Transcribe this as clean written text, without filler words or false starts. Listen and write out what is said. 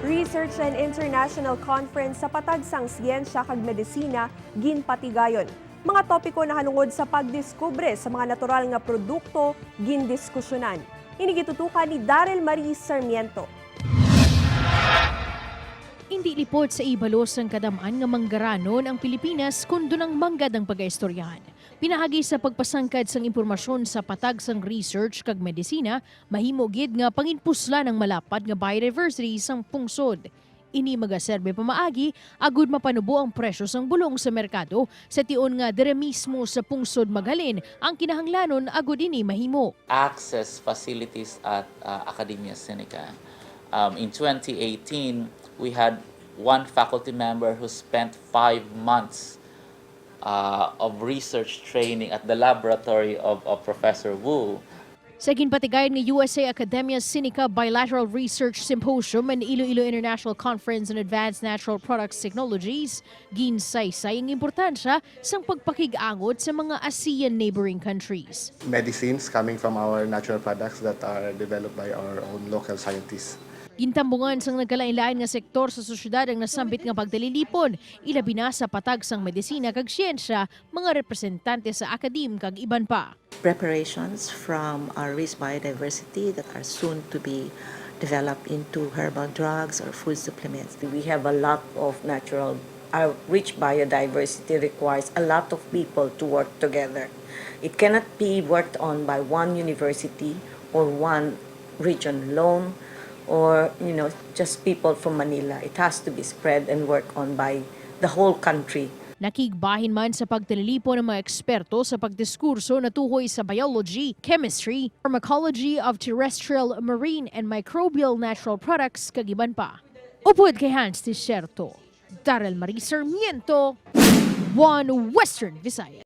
Research and International Conference sa patagsang siyensya kag medisina ginpatigayon. Mga topiko na halungod sa pagdiskubre sa mga natural nga produkto gindiskusyonan. Inigitutukan ni Daryl Marie Sarmiento. Hindi lipot sa ibalos ang kadamaan nga manggaranon ang Pilipinas kundo ng manggad ang pag-aistoryahan. Pinahagi sa pagpasangkad sang impormasyon sa patag sang research kag medisina, mahimo gid nga panginpusla ng malapad nga biodiversity sang pungsod. Ini magaserbe pamaagi agud mapanubo ang presyo sang bulong sa merkado sa tion nga dire mismo sa pungsod Magalin ang kinahanglanon agud ini mahimo. Access facilities at Academia Sinica. In 2018, we had one faculty member who spent 5 months of research training at the laboratory of Professor Wu. Sa ginpatigayon ng USA Academia Sinica Bilateral Research Symposium and Iloilo International Conference on Advanced Natural Products Technologies, ginsaysay ang importansya sang pagpakig-angot sa mga ASEAN neighboring countries. Medicines coming from our natural products that are developed by our own local scientists. Gintambungan sang nagkalain-lain nga sektor sa sosyedad ang nasambit nga pagdalilipon, ilabi na sa patag sang medisina kag siyensya, mga representante sa akadim kag iban pa. Preparations from our rich biodiversity that are soon to be developed into herbal drugs or food supplements. We have a lot of our rich biodiversity requires a lot of people to work together. It cannot be worked on by one university or one region alone, or just people from Manila. It has to be spread and worked on by the whole country. Nakigbahin man sa pagtalilipon ng mga eksperto sa pagdiskurso na tuhoy sa biology, chemistry, pharmacology of terrestrial, marine, and microbial natural products kagiban pa. Upod kay Hans Tisierto, Daryl Marie Sarmiento, One Western Visayas.